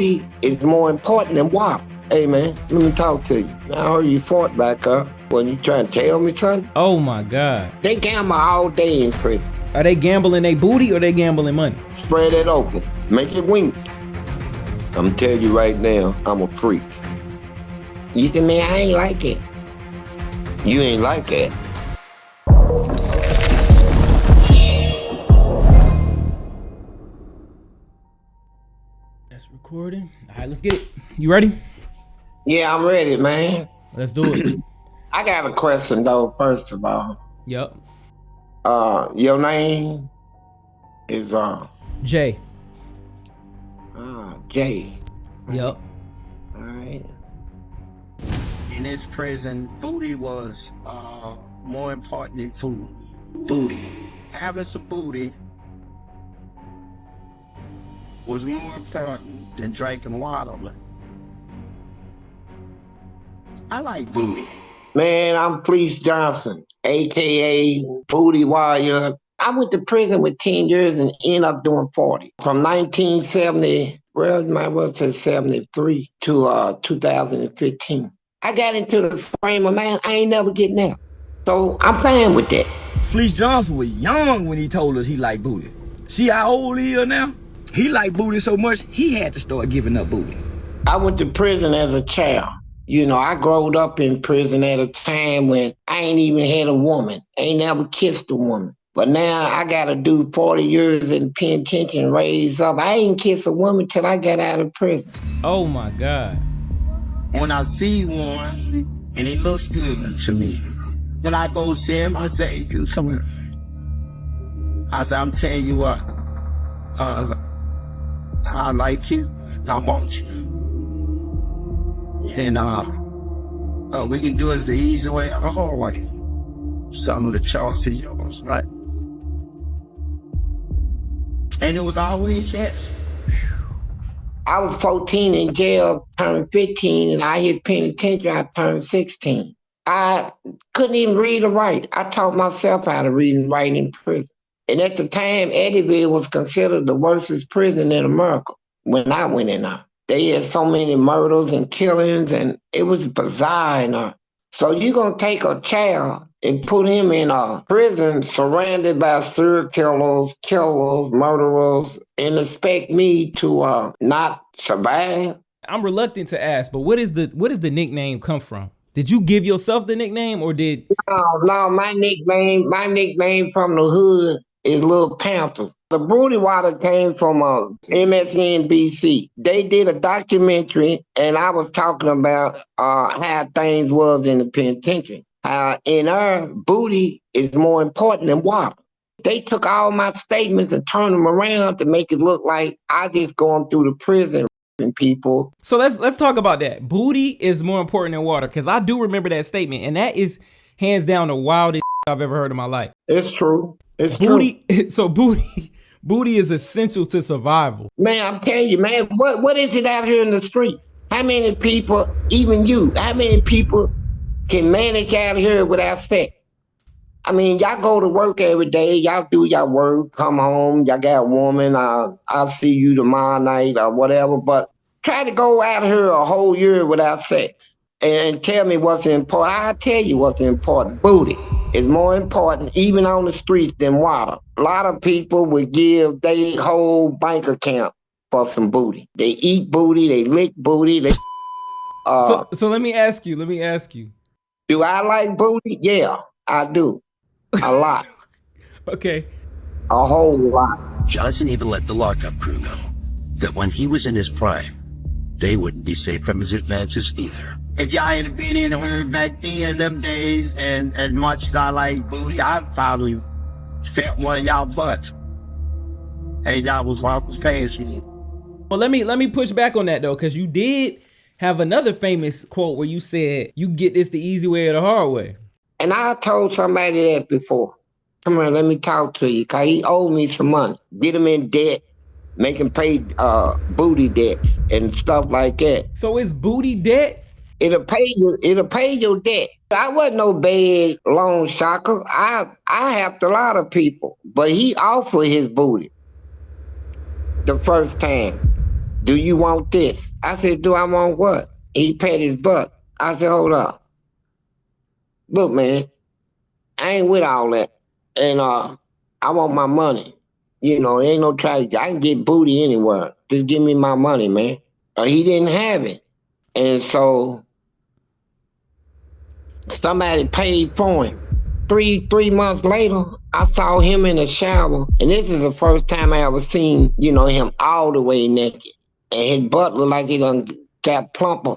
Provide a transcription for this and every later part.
booty is more important than water. Hey, man, let me talk to you. I heard you fought back up. When you trying to tell me something? Oh my God. They gamble all day in prison. Are they gambling their booty or they gambling money? Spread it open. Make it wink. I'm telling you right now, I'm a freak. You say, man, I ain't like it. You ain't like it. That's recording. All right, let's get it. You ready? Yeah, I'm ready, man. Let's do it. I got a question, though, first of all. Yep. Your name is Jay. Jay. Yep. All right. In this prison, booty was more important than food. Booty. Having some booty was more important than drinking water. I like booty. Man, I'm Fleece Johnson, a.k.a. Booty Warrior. I went to prison with 10 years and ended up doing 40. From 1970, well, my was 73 to 2015. I got into the frame of mind, I ain't never getting out. So I'm fine with that. Fleece Johnson was young when he told us he liked booty. See how old he is now? He liked booty so much, he had to start giving up booty. I went to prison as a child. You know, I growed up in prison at a time when I ain't even had a woman, ain't never kissed a woman. But now I got to do 40 years in penitentiary and raise up. I ain't kissed a woman till I got out of prison. Oh my God. When I see one and it looks good to me, then I go see him, I say, you somewhere. I say, I'm telling you what, I like you, I want you. And we can do it the easy way or the hard way. Some of the choice is yours, right? And it was always yes. I was 14 in jail, turned 15, and I hit penitentiary, I turned 16. I couldn't even read or write. I taught myself how to read and write in prison. And at the time, Eddyville was considered the worstest prison in America when I went in there. They had so many murders and killings, and it was bizarre in there. So you're going to take a child and put him in a prison surrounded by serial killers, murderers, and expect me to not survive? I'm reluctant to ask, but what is the nickname come from? Did you give yourself the nickname or did? No, my nickname from the hood is Little Panther. The Booty Water came from MSNBC. They did a documentary, and I was talking about how things was in the penitentiary. How in our booty is more important than water. They took all my statements and turned them around to make it look like I just going through the prison and people. So let's talk about that. Booty is more important than water, because I do remember that statement, and that is hands down the wildest I've ever heard in my life. It's true. It's booty, true. So booty is essential to survival. Man, I'm telling you, man, what is it out here in the streets? How many people, even you, how many people can manage out here without sex? I mean, y'all go to work every day, y'all do your work, come home, y'all got a woman, I'll see you tomorrow night or whatever, but try to go out here a whole year without sex and tell me what's important. I'll tell you what's important. Booty is more important, even on the streets, than water. A lot of people would give their whole bank account for some booty. They eat booty, they lick booty. So let me ask you. Do I like booty? Yeah, I do. A lot. Okay. A whole lot. Johnson even let the lockup crew know that when he was in his prime, they wouldn't be safe from his advances either. If y'all had been in her back then, them days, and as much as I like booty, I probably felt one of y'all butts. Hey, y'all was fast. Well, let me push back on that though, because you did have another famous quote where you said, "You get this the easy way or the hard way." And I told somebody that before. Come on, let me talk to you, because he owed me some money. Get him in debt, make him pay booty debts and stuff like that. So is booty debt? It'll pay your debt. I wasn't no bad loan sharker. I helped a lot of people, but he offered his booty the first time. do you want this? I said, do I want what? He pat his butt. I said, hold up. Look, man, I ain't with all that. And I want my money. You know, there ain't no tragedy. I can get booty anywhere. Just give me my money, man. He didn't have it. And so somebody paid for him. Three months later, I saw him in the shower. And this is the first time I ever seen, you know, him all the way naked. And his butt looked like he done got plumper.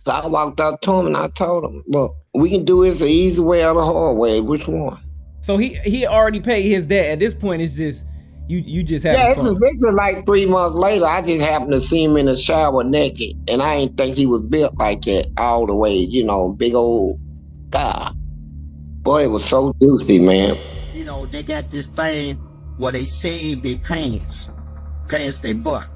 So I walked up to him and I told him, look, we can do this the easy way or the hard way. Which one? So he already paid his debt. At this point, it's just you just have this is like 3 months later. I just happened to see him in the shower naked, and I didn't think he was built like that all the way. You know, big old guy. Boy, it was so juicy, man. You know, they got this thing where they save their pants their butt.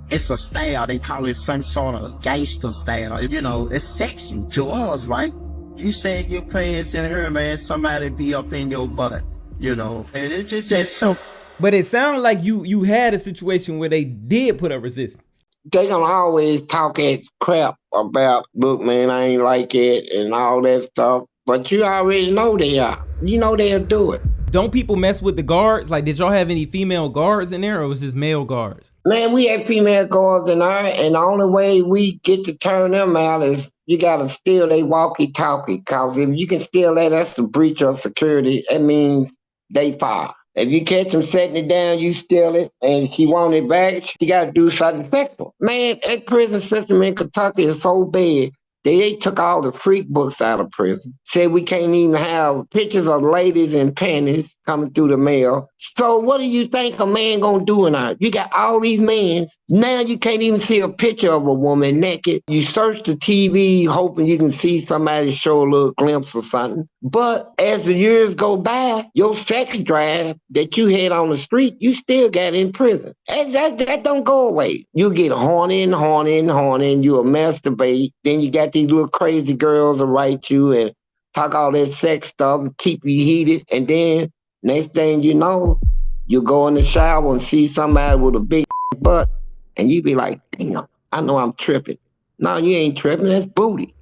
It's a style. They call it some sort of gangster style. You know, it's sexy to us, right? You save your pants in her, man, somebody be up in your butt, you know, and it just said so. But it sounded like you had a situation where they did put up resistance. They gonna always talk that crap about, look, man, I ain't like it and all that stuff. But you already know they are. You know they'll do it. Don't people mess with the guards? Like, did y'all have any female guards in there, or was this male guards? Man, we had female guards in there, and the only way we get to turn them out is you gotta steal their walkie-talkie. Cause if you can steal that, that's a breach of security. That means they fire. If you catch them setting it down, you steal it, and she want it back, you gotta do something sexual. Man, that prison system in Kentucky is so bad. They took all the freak books out of prison. Said we can't even have pictures of ladies in panties coming through the mail. So what do you think a man gonna do in our? You got all these men. Now you can't even see a picture of a woman naked. You search the TV hoping you can see somebody show a little glimpse or something. But as the years go by, your sex drive that you had on the street, you still got in prison. That don't go away. You get horny, and you'll masturbate. Then you got these little crazy girls to write you and talk all that sex stuff and keep you heated. And then next thing you know, you go in the shower and see somebody with a big butt, and you be like, damn, I know I'm tripping. No, you ain't tripping. That's booty.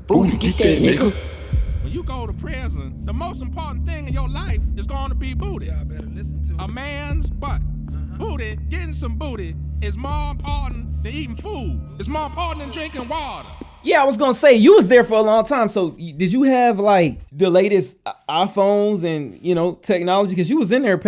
Booty, get that, nigga. When you go to prison, the most important thing in your life is going to be booty. Y'all better listen to a man's butt. Booty, getting some booty, is more important than eating food. It's more important than drinking water. Yeah, I was gonna say, you was there for a long time. So did you have like the latest iPhones and, you know, technology? Because you was in there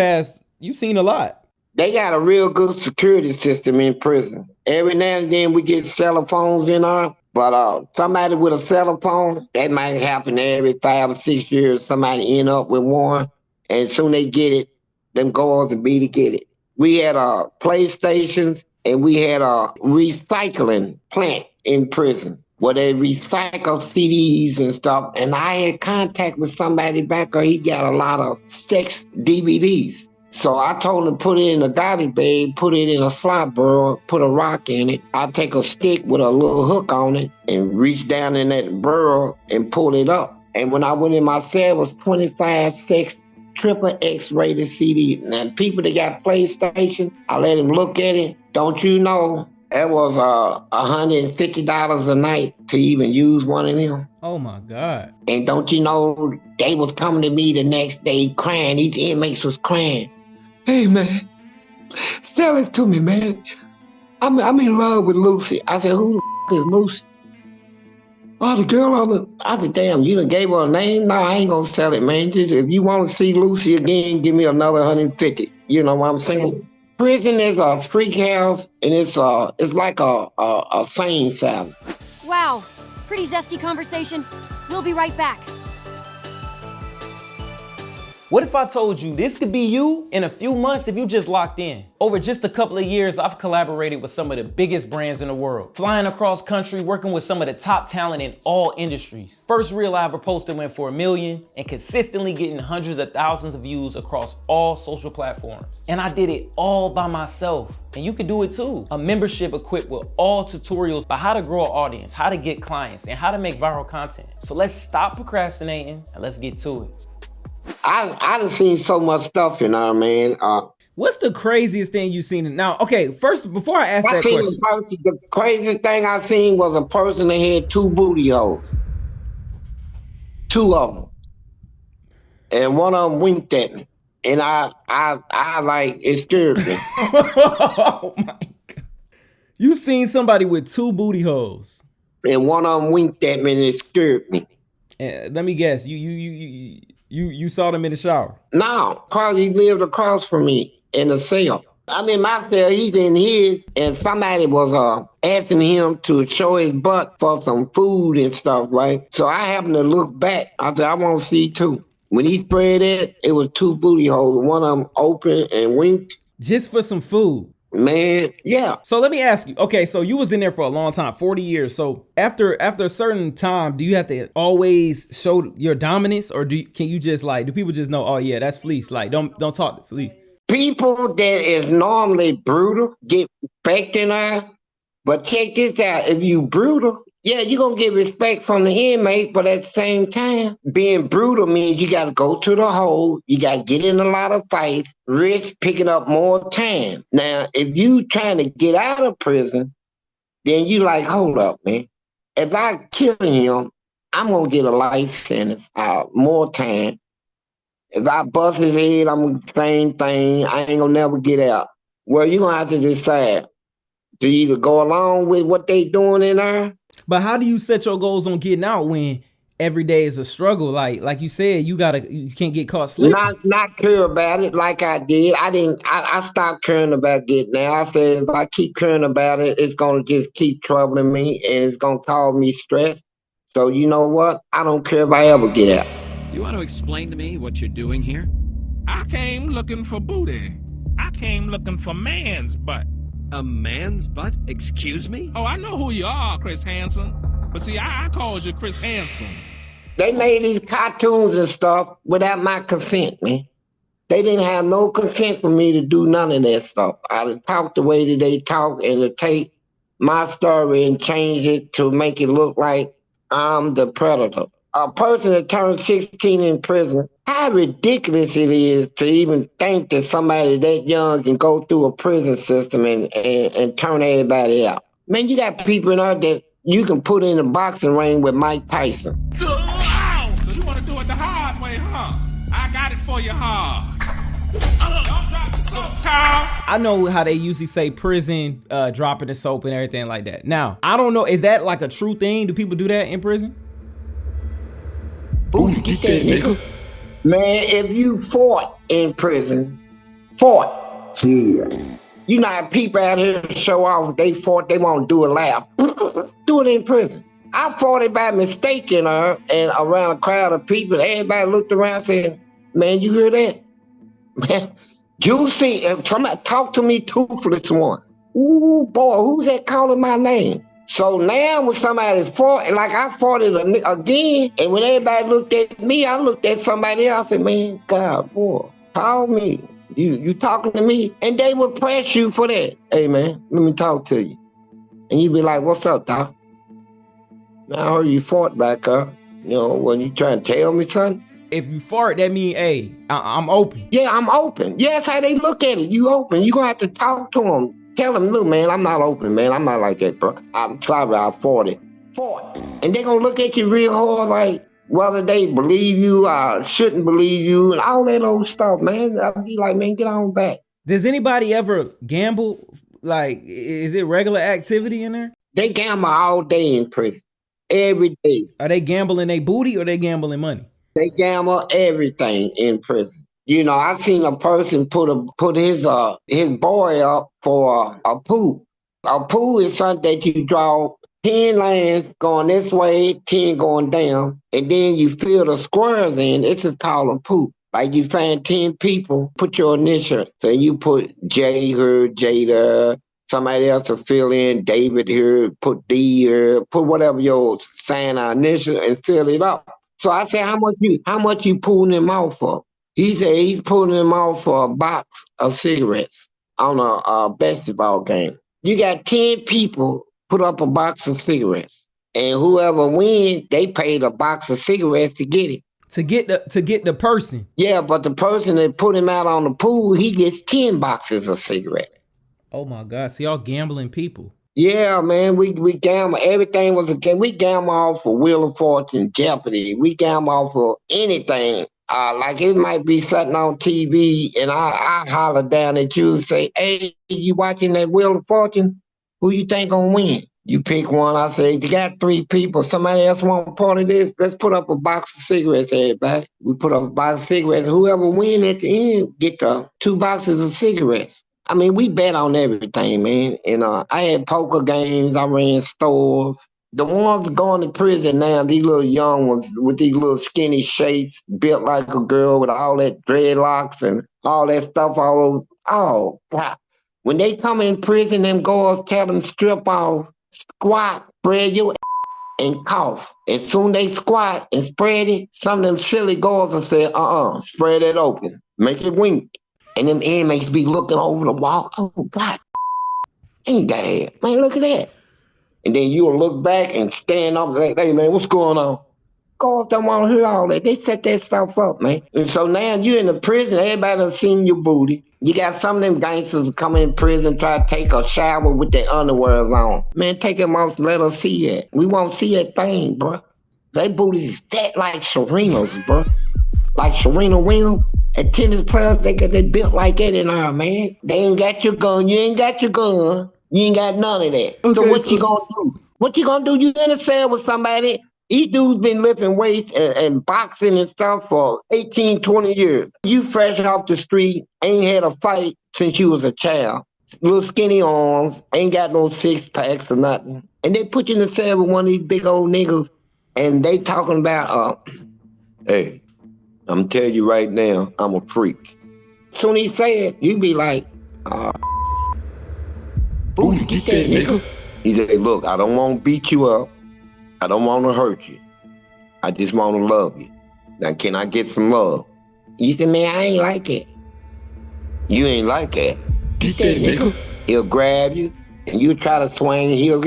you've seen a lot. They got a real good security system in prison. Every now and then we get cell phones in there, but somebody with a cell phone, that might happen every 5 or 6 years. Somebody end up with one, and soon they get it, them guards will be to get it. We had PlayStations, and we had a recycling plant in prison where they recycle CDs and stuff. And I had contact with somebody back there. He got a lot of sex DVDs. So I told him to put it in a garbage bag, put it in a slot barrel, put a rock in it. I take a stick with a little hook on it and reach down in that barrel and pull it up. And when I went in my cell, it was 25 sex triple X rated CDs. Now people that got PlayStation, I let them look at it. Don't you know, it was $150 a night to even use one of them. Oh my God. And don't you know, they was coming to me the next day crying. These inmates was crying. Hey man, sell it to me, man. I'm in love with Lucy. I said, who the is Lucy? Oh, the girl on the... I said, damn, you done gave her a name? No, I ain't gonna sell it, man. Just, if you want to see Lucy again, give me another 150. You know what I'm saying? Prison is a freak house, and it's like a sane asylum. Wow, pretty zesty conversation. We'll be right back. What if I told you this could be you in a few months if you just locked in? Over just a couple of years, I've collaborated with some of the biggest brands in the world, flying across country, working with some of the top talent in all industries. First reel I ever posted went for 1 million and consistently getting hundreds of thousands of views across all social platforms. And I did it all by myself. And you can do it too. A membership equipped with all tutorials about how to grow an audience, how to get clients, and how to make viral content. So let's stop procrastinating and let's get to it. I done seen so much stuff, you know what I mean? What's the craziest thing you've seen? Now, okay, first, before I ask that question. The craziest thing I seen was a person that had 2 booty holes. 2 of them. And one of them winked at me. And I like, it scared me. Oh my God. You seen somebody with 2 booty holes. And one of them winked at me and it scared me. Let me guess, you saw them in the shower? No, cause he lived across from me in the cell. I'm in my cell, he's in his, and somebody was asking him to show his butt for some food and stuff, right? So I happened to look back. I said, I want to see too. When he spread it was 2 booty holes. One of them open and winked. Just for some food? Man, yeah. So let me ask you, okay, so you was in there for a long time, 40 years. So after a certain time, do you have to always show your dominance, or can you just like, do people just know, oh yeah, that's Fleece? Like, don't talk to Fleece. People that is normally brutal get respect in there. But check this out, if you brutal, yeah, you're going to get respect from the inmate, but at the same time, being brutal means you got to go to the hole, you got to get in a lot of fights, risk picking up more time. Now, if you trying to get out of prison, then you like, hold up, man. If I kill him, I'm going to get a life sentence, more time. If I bust his head, I'm the same thing. I ain't going to never get out. Well, you're going to have to decide to either go along with what they doing in there. But how do you set your goals on getting out when every day is a struggle? Like you said, you can't get caught slipping. Not care about it like I did. I stopped caring about getting out. I said if I keep caring about it, it's gonna just keep troubling me and it's gonna cause me stress. So you know what? I don't care if I ever get out. You want to explain to me what you're doing here? I came looking for booty. I came looking for man's butt. A man's butt? Excuse me? Oh, I know who you are, Chris Hansen. But see, I called you Chris Hansen. They made these cartoons and stuff without my consent, man. They didn't have no consent for me to do none of that stuff. I talked the way that they talk and to take my story and change it to make it look like I'm the predator. A person that turned 16 in prison, how ridiculous it is to even think that somebody that young can go through a prison system and turn everybody out. Man, you got people in there that you can put in a boxing ring with Mike Tyson. Ow! So you want to do it the hard way, huh? I got it for you hard. Don't drop the soap, Carl. I know how they usually say prison, dropping the soap and everything like that. Now, I don't know, is that like a true thing? Do people do that in prison? Ooh, get that, nigga. Man, if you fought in prison, yeah. You know how people out here show off, they fought, they won't do a laugh. Do it in prison. I fought it by mistake in her and around a crowd of people. Everybody looked around and said, man, you hear that? Man, you see, somebody talk to me toothless one. Ooh, boy, who's that calling my name? So now when somebody fought, like I fought it again, and when everybody looked at me, I looked at somebody else and man, God, boy, call me. You talking to me? And they would press you for that. Hey, man, let me talk to you. And you'd be like, what's up, doc? Now I heard you fought back up. You know, when you trying to tell me something? If you fart, that mean, hey, I'm open. Yeah, I'm open. Yeah, that's how they look at it. You open. You gonna have to talk to them. Tell them, look, man, I'm not open, man. I'm not like that, bro. I'm sorry, I fought it. And they gonna look at you real hard like whether they believe you or shouldn't believe you and all that old stuff, man. I'll be like, man, get on back. Does anybody ever gamble? Like, is it regular activity in there? They gamble all day in prison. Every day. Are they gambling their booty or they gambling money? They gamble everything in prison. You know, I seen a person put his boy up for a pool. A pool is something that you draw 10 lines going this way, 10 going down, and then you fill the squares in. It's just called a pool. Like you find 10 people, put your initial. So you put J here, Jada, somebody else will fill in David here, put D here, put whatever your sign or initial and fill it up. So I said, how much you pulling him out for? He said he's pulling him off for a box of cigarettes on a basketball game. You got 10 people put up a box of cigarettes. And whoever wins, they paid a box of cigarettes to get it. To get the person. Yeah, but the person that put him out on the pool, he gets 10 boxes of cigarettes. Oh my God. See, y'all gambling people. Yeah, man, we gamble. Everything was a game. We gamble off for Wheel of Fortune, Jeopardy. We gamble off for anything. Like it might be something on TV, and I holler down at you and say, "Hey, you watching that Wheel of Fortune? Who you think gonna win?" You pick one. I say, "You got 3 people. Somebody else want part of this? Let's put up a box of cigarettes, everybody." We put up a box of cigarettes. Whoever win at the end get the 2 boxes of cigarettes. I mean, we bet on everything, man. And I had poker games. I ran stores. The ones going to prison now, these little young ones with these little skinny shapes, built like a girl with all that dreadlocks and all that stuff all over. Oh, God. When they come in prison, them girls tell them strip off, squat, spread your and cough. As soon they squat and spread it, some of them silly girls will say, spread it open. Make it wink. And them inmates be looking over the wall. Oh, God, ain't got it. Man, look at that. And then you'll look back and stand up and say, "Hey, man, what's going on?" Girls don't want to hear all that. They set that stuff up, man. And so now you're in the prison. Everybody done seen your booty. You got some of them gangsters coming in prison, try to take a shower with their underwears on. Man, take them off and let us see it. We won't see that thing, bro. They booties that like Serena's, bro. Like Serena Williams. And tennis players, they built like that in there, man. They ain't got your gun. You ain't got your gun. You ain't got none of that. Okay, so what you gonna do? What you gonna do? You in a cell with somebody. These dudes been lifting weights and boxing and stuff for 18, 20 years. You fresh off the street, ain't had a fight since you was a child. Little skinny arms, ain't got no 6-packs or nothing. And they put you in the cell with one of these big old niggas, and they talking about, hey, I'm telling you right now, I'm a freak. Soon he say it, you be like, booty, get that nigga. He said, look, I don't want to beat you up. I don't want to hurt you. I just want to love you. Now, can I get some love? You said, man, I ain't like it. You ain't like that. Get that nigga. He'll grab you, and you try to swing. He'll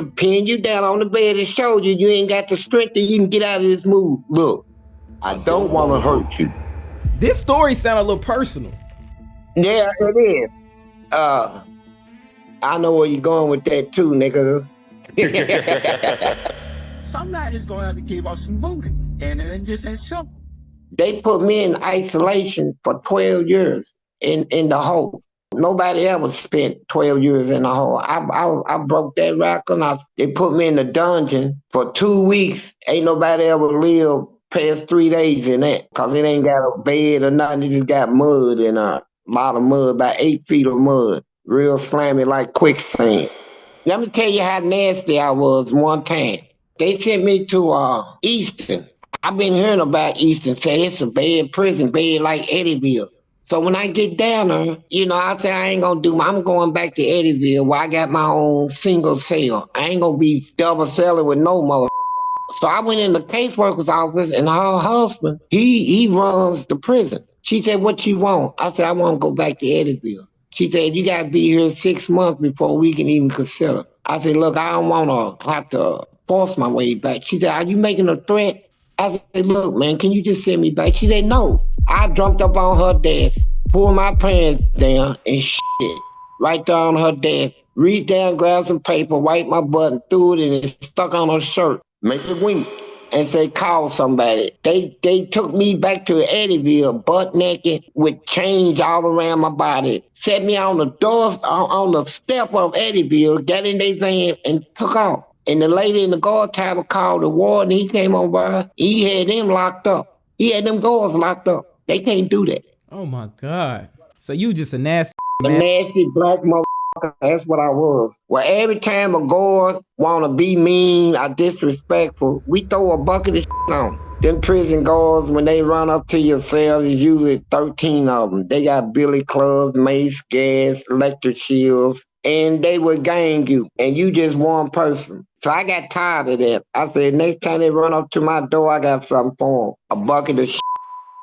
pin you down on the bed and show you you ain't got the strength to even get out of this move. Look. I don't want to hurt you. This story sounded a little personal. Yeah, it is. I know where you're going with that too, nigga. Somebody's gonna have to give us some booty. And it's just that simple. They put me in isolation for 12 years in the hole. Nobody ever spent 12 years in the hole. I broke that record. They put me in the dungeon for 2 weeks. Ain't nobody ever lived past 3 days in that, because it ain't got a bed or nothing. It just got mud in a lot of mud, about 8 feet of mud. Real slimy like quicksand. Let me tell you how nasty I was one time. They sent me to Easton. I've been hearing about Easton, say it's a bad prison, bad like Eddyville. So when I get down there, I say I ain't gonna I'm going back to Eddyville where I got my own single cell. I ain't gonna be double celling with no mother. So I went in the caseworker's office, and her husband, he runs the prison. She said, "What you want?" I said, "I want to go back to Eddyville." She said, "You got to be here 6 months before we can even consider." I said, "Look, I don't want to have to force my way back." She said, "Are you making a threat?" I said, "Look, man, can you just send me back?" She said, "No." I jumped up on her desk, pulled my pants down, and shit right there on her desk. Reached down, grabbed some paper, wiped my butt, and threw it, and it stuck on her shirt. Make it wink and say, "Call somebody." They took me back to Eddyville, butt naked, with chains all around my body. Set me on the door, on the step of Eddyville, got in their van, and took off. And the lady in the guard tower called the warden. He came over. He had them locked up. He had them guards locked up. They can't do that. Oh my God. So you just a nasty A man. nasty black motherfucker. That's what I was. Well, every time a guard want to be mean or disrespectful, we throw a bucket of shit on them. Them prison guards, when they run up to your cell, there's usually 13 of them. They got billy clubs, mace, gas, electric shields, and they would gang you, and you just one person. So I got tired of that. I said, next time they run up to my door, I got something for them. A bucket of shit.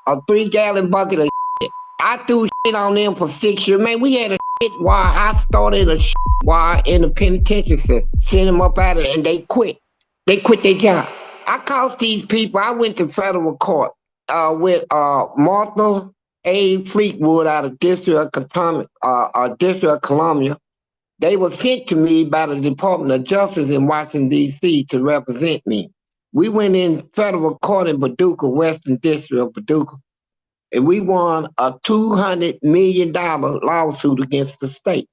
A 3-gallon bucket of shit. I threw shit on them for 6 years. Man, we had a shit while I started a shit while in the penitentiary system. Sent them up out of it, and they quit. They quit their job. I cost these people. I went to federal court. with Martha A. Fleetwood out of District of Columbia. They were sent to me by the Department of Justice in Washington, D.C. to represent me. We went in federal court in Paducah, Western District of Paducah, and we won a $200 million lawsuit against the state.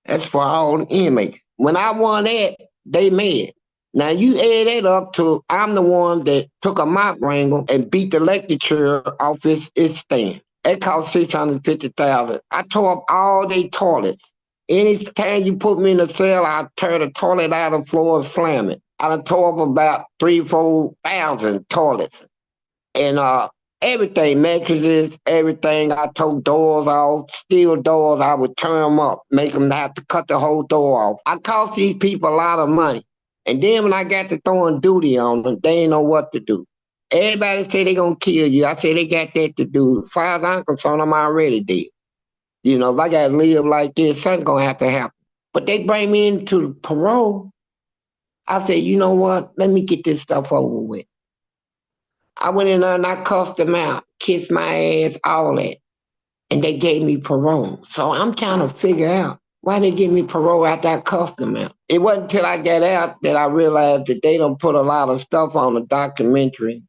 That's for all the inmates. When I won that, they mad. Now you add that up to I'm the one that took a mop wrangle and beat the lecturer off its stand. It cost $650,000. I tore up all their toilets. Anytime you put me in a cell, I tear the toilet out of the floor and slam it. I done tore up about 3,000-4,000 toilets. And everything, mattresses, everything. I tore doors off, steel doors. I would turn them up, make them have to cut the whole door off. I cost these people a lot of money. And then when I got to throwing duty on them, they ain't know what to do. Everybody say they gonna kill you. I say they got that to do. As far as I'm concerned, I'm already dead. You know, if I gotta live like this, something's gonna have to happen. But they bring me into parole. I said, you know what? Let me get this stuff over with. I went in there and I cussed them out, kissed my ass, all that. And they gave me parole. So I'm trying to figure out why they give me parole after I cussed them out. It wasn't until I got out that I realized that they done put a lot of stuff on the documentary.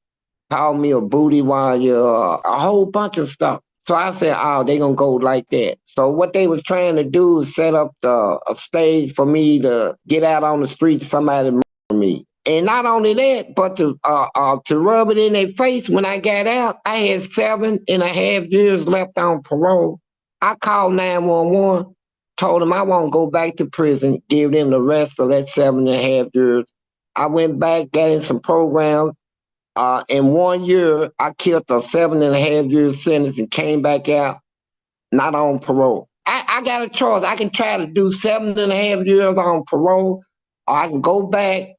Called me a booty warrior, a whole bunch of stuff. So I said, oh, they gonna go like that. So what they were trying to do is set up a stage for me to get out on the street, somebody murder me. And not only that, but to rub it in their face when I got out, I had 7.5 years left on parole. I called 911, told them I won't go back to prison, give them the rest of that 7.5 years. I went back, got in some programs. In 1 year, I killed a 7.5 year sentence and came back out, not on parole. I got a choice. I can try to do 7.5 years on parole, or I can go back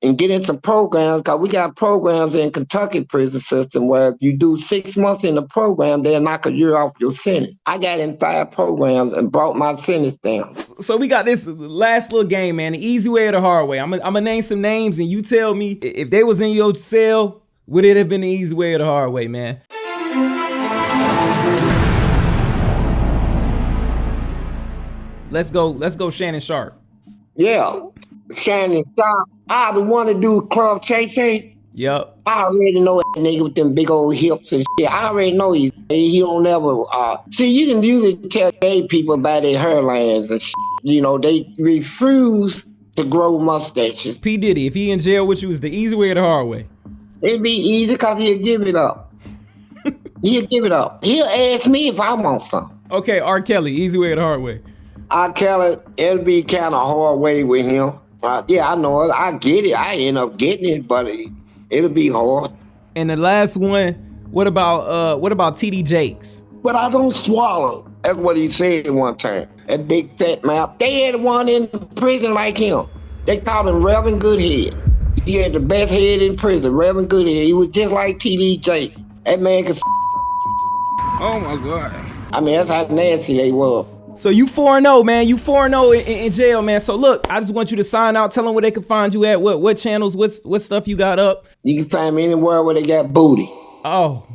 and get in some programs, because we got programs in Kentucky prison system where if you do 6 months in the program, they'll knock a year off your sentence. I got in 5 programs and brought my sentence down. So we got this last little game, man. The easy way or the hard way. I'm gonna name some names and you tell me if they was in your cell, would it have been the easy way or the hard way, man? Let's go Shannon Sharp. Yeah, Shannon Sharp. I the one to do Club Shay. Yep. I already know that nigga with them big old hips and shit. I already know he don't ever. See, you can usually tell gay people by their hairlines and shit. You know, they refuse to grow mustaches. P. Diddy, if he in jail with you, is the easy way or the hard way? It'd be easy because he'll give it up. He'll give it up. He'll ask me if I want something. Okay, R. Kelly, easy way or the hard way? R. Kelly, it'll be kind of hard way with him. Yeah, I know it. I get it. I end up getting it, but it'll be hard. And the last one, what about T.D. Jakes? But I don't swallow. That's what he said one time. That big fat mouth. They had one in prison like him. They called him Reverend Goodhead. He had the best head in prison, Reverend Goodhead. He was just like T.D. Jakes. That man could. Oh my God. I mean, that's how nasty they was. So you 4-0, man. You 4-0 in jail, man. So look, I just want you to sign out. Tell them where they can find you at. What channels? What stuff you got up? You can find me anywhere where they got booty. Oh.